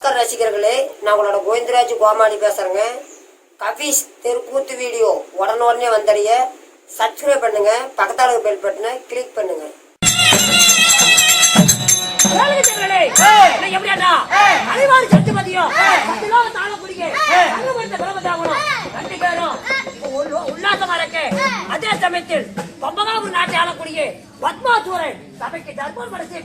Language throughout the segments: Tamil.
ரசிகர்களே, நான் உங்களோட கோவிந்தராஜ் கோமாளி பேசுறேங்க. கபீஸ் தெருக்கூத்து வீடியோ உடனே வந்தடைய சப்ஸ்கிரைப் பண்ணுங்க, பக்கத்தால பெல் பட்டனை கிளிக் பண்ணுங்க. உல்லாசமா இருக்கு. அதே சமயத்தில் பம்பகாபுரி நாட்டை ஆளக்கூடிய பத்மாசூரன் சபைக்கு தர்மம் படைத்து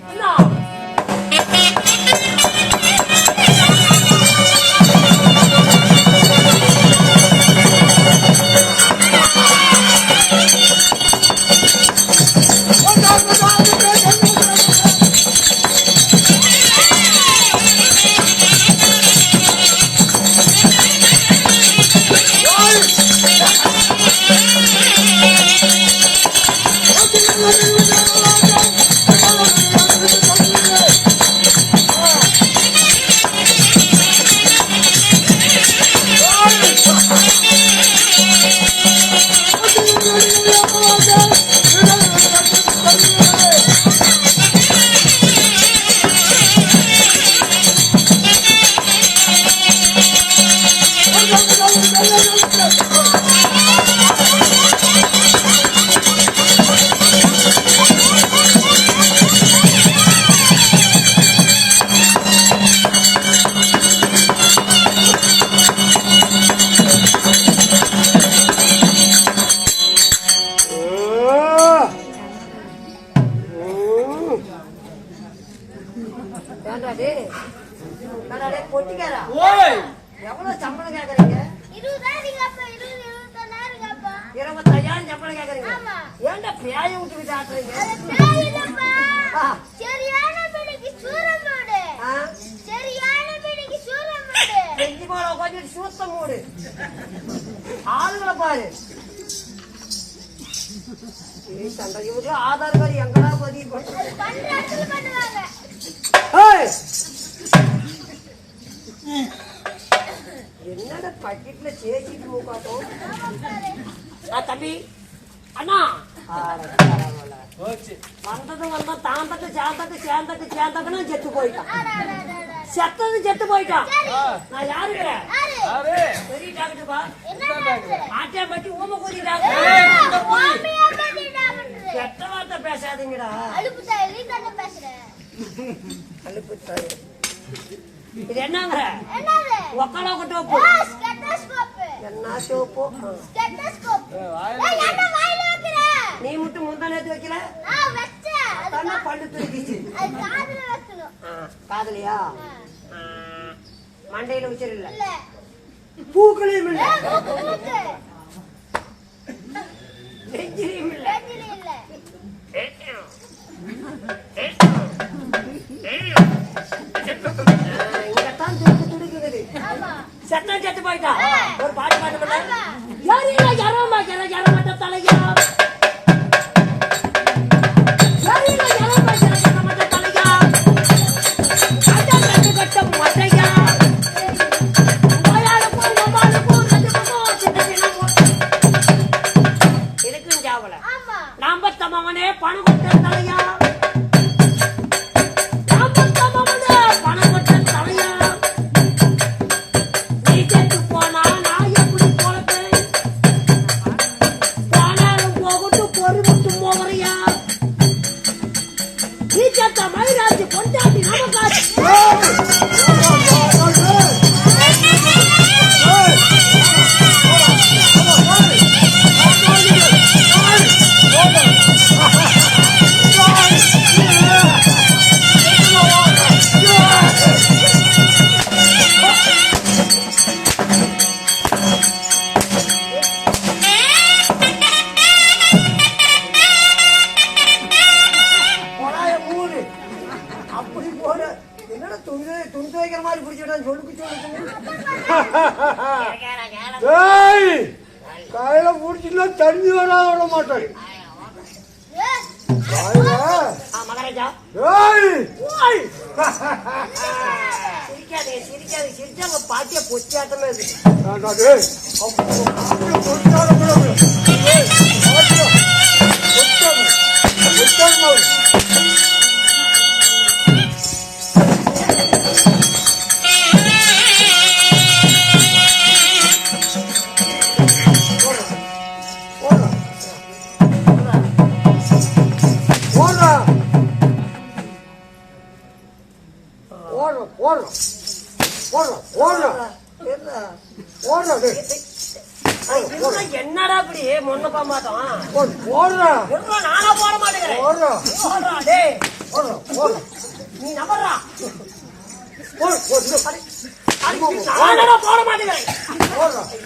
எவ்வளவு சம்பளம் கேக்குறீங்க? 25,000 சம்பளம் கேக்குறீங்க. ஏன்டா பேய விட்டு விட்டு ஆட்டுறீங்க? செஞ்சு போல கொஞ்சம் சூத்த மூடு. ஆளுங்களை பாரு. இவங்க ஆதார் கார்டு எங்கடா பதிவு பண்ணுவாங்க? என்னடா பக்கெட்ல சேச்சிட்டு மூக்காட்டும். தம்பி அண்ணா வந்தது வந்தா தாந்தட்டு சாந்தட்டு சேர்ந்தட்டு சேர்ந்தட்டுன்னு செத்து போயிட்டான். செத்தது செத்து போயிட்டான். நான் யாருக்கிறேன்? பெரிய டாக்டர்ப்பா. ஆட்டியா பட்டி ஊம கூறி டாக்டர். கெட்ட வார்த்தை பேசாதீங்கடா. அழுப்புத்தாய். இது என்னங்கிற? ஒக்கலோ டோப்பு. என்ன சோப்பு? நீ மட்டும் முந்தானேத்து வைக்கல? பல்லு தூக்கிச்சு. காதலியா? மண்டையில வச்சிருல? பூக்களையும் இல்ல, நெஞ்சிலையும் இல்ல. சட்டம் செத்து போயிட்டா. ஒரு பாட்டு பாட்டு பண்ண தலையா எனக்கும் ஜாவல நாம்பத்தம்மாவனே பணம் கொடுத்த தலையா காயில புடிச்சுன்னா தண்ணி வராத விட மாட்டேன். பாட்டிய பொச்சாட்டமே என்னடா இப்படி முன்ன போக மாட்டோம் நானா போட மாட்டேங்கிறேன் நீ நம்புறா நானா போட மாட்டேங்கிறேன்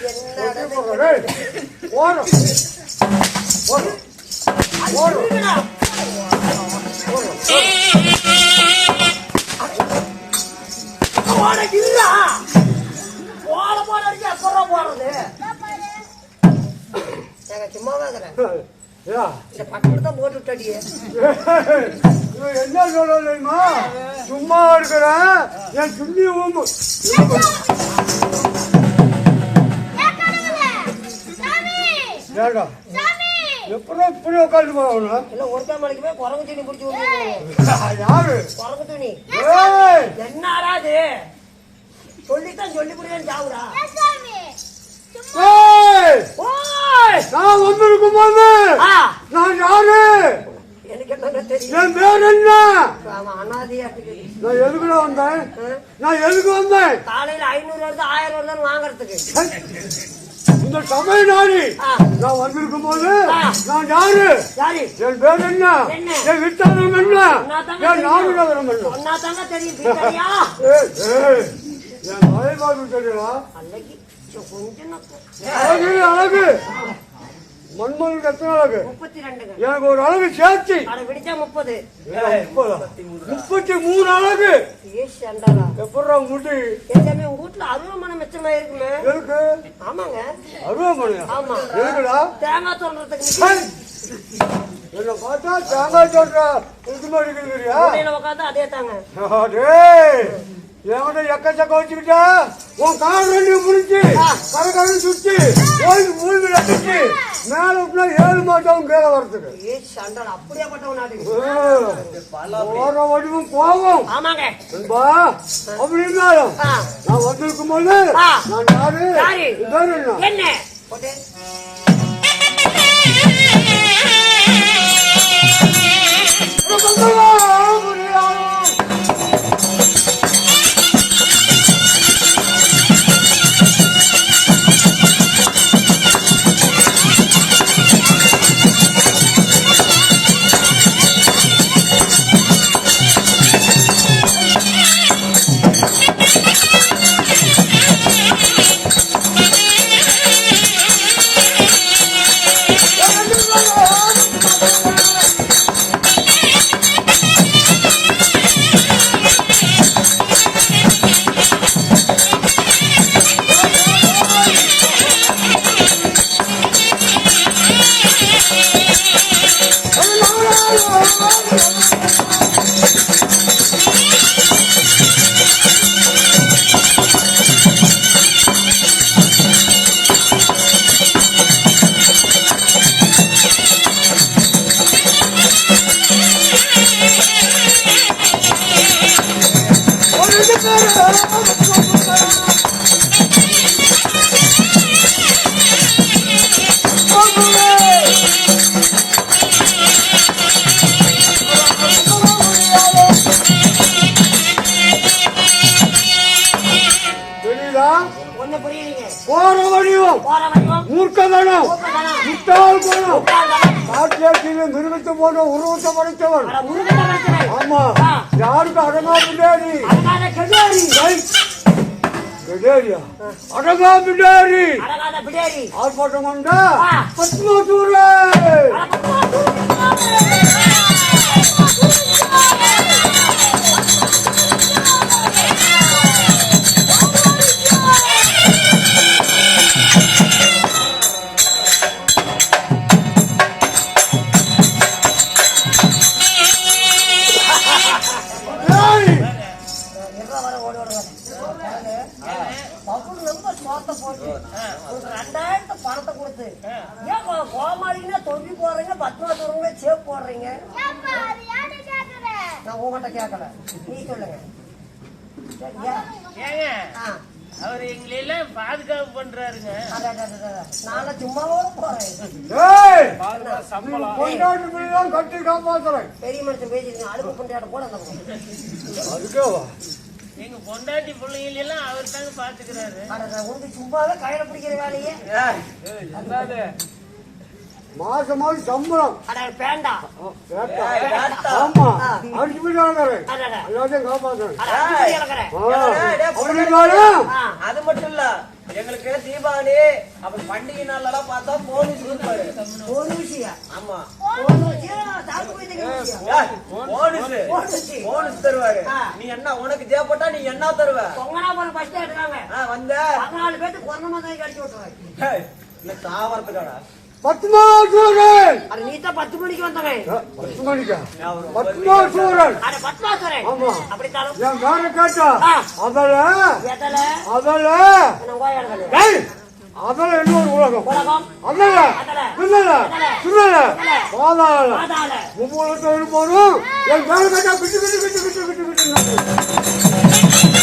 என்ன சொல்லலைமா சும்மா இருக்கிறேன் என் சுண்ணி ஊம்பு எப்படா இப்படி உட்காந்து போகணும் ஒருத்தா மணிக்கு போய் குரங்கு துணி பிடிச்சி யாரு குரங்கு துணி ஏய், என்னடாது சொல்லித்தான் சொல்லி புரியேன் சாவுடா ஏய், ஓய் நான் வந்திருக்கும் போது நான் யாரு எனக்கு என்ன தெரியும் என் பேர் என்ன அவன் அனாதையா இருக்குது நான் எதுக்குடா வந்தேன் நான் எதுக்கு வந்தேன் காலையில 500 வருது 1000 வருதுன்னு வாங்குறதுக்கு இந்த சபை நாடி நான் வந்திருக்கும் போது நான் யாரு யாரு என் பேர் என்ன என்ன? என் வித்தாரம் என்ன என் நாடுநகரம் என்ன ஒன்னா தாங்க தெரியும் பிரியாணியா? ஏய், ஏய், என் மலைபாடு தெரியுமா அன்னைக்கு கொஞ்சம் அழகு அழகு மண்மலுக்கு எத்தனை அழகு 32ங்க எனக்கு ஒரு அழகு சேர்த்து அதை விடிச்சா 30 33 அழகு ஏசி அண்டாரா எப்படா முடி எல்லாமே உங்க வீட்டுல அருவமனை மிச்சமா இருக்குமே எதுக்கு ஆமாங்க அருவாமனையா ஆமா எதுக்குடா தேங்காய் சொல்றதுக்கு ஹேய், என்ன பார்த்தா தேங்காய் சொல்ற இது மாதிரி இருக்கிறியா உட்காந்து அதே தாங்க டேய் என்கிட்ட எக்கச்சக்க வச்சுக்கிட்டா உன் கால் ரெண்டு முடிச்சு கரகரன்னு சுத்தி ஓய்வு மூழ்கில சுத்தி மேல விட்டுனா 7 மாசம் கீழே வர்றதுக்கு ஏசி அண்டாரா அப்படியே பட்டவன் நாடு போற வடிவும் கோபம் ஆமாங்க நண்பா அப்படி இருந்தாலும் நான் வந்திருக்கும் போது நான் யாரு யாரு? என் பேர் என்ன என்ன போட்டே ஒண்ணு புரியலீங்க போற வடிவம் போற வடிவம் மூர்க்கதனம் முட்டாள் குணம் காட்டியாட்சியில மிருகத்தை போன்ற உருவத்தை படைத்தவன் முருகத்தை வளர்த்தவன். ஆமா யாருக்கு அடங்கா பின்னாடி அழகாத கெடேரி கெடேரியா அடங்கா பின்னாடி அழகாத பிடேரி ஆர்ப்பாட்டம் கொண்டா ஆ. பத்மசூரே பணத்தை கொடுத்து ஏன் கோமாளின்னா தொங்கி போடுறீங்க 10 வருவங்க சேப் போடுறீங்க நான் உங்ககிட்ட கேட்கல நீ சொல்லுங்க ஏங்க அவர் எங்களெல்லாம் பாதுகாப்பு பண்றாருங்க. நான் சும்மாவோட போறேன் கட்டி காப்பாத்துறேன் பெரிய மனுஷன் பேசிருக்கேன் அழுப்பு பண்றாட போட அதுக்கேவா எங்க பொண்டாட்டி பிள்ளைங்க எல்லாம் அவர் தாங்க பாத்துக்கிறாரு. உனக்கு சும்மாவே கையில பிடிக்கிற வேலையே. மாசம் மாசம் சம்பளம். பேண்டா ஆமா அடிச்சு போயிட்டு எல்லாத்தையும் காப்பாற்றுறேன். அது மட்டும் இல்ல, எங்களுக்கு தீபாவளி அப்படி பண்டிகை நாள்லாம் பார்த்தா போனஸ் கொடுப்பாரு. ஆமா போனஸ் தருவாரு. நீ என்ன உனக்கு தேவைப்பட்டா நீ என்ன தருவ? வந்த 14 பேருக்கு கொரோனா தான் கடிச்சு விட்டுருவாங்க. தாவரத்துக்காடா 10 மாசூரன். அது நீ தான் 10 மணிக்கு வந்தவன். 10 மணிக்கா? 10 மாசூரன். பத்மாசுரன் ஆமா. அப்படித்தாலும் என் கார கேட்டா அதல இன்னொரு உலகம். அதல பின்னல பாதாள ஒவ்வொரு போதும் என் கார கேட்டா கிட்டு கிட்டு கிட்டு கிட்டு கிட்டு கிட்டு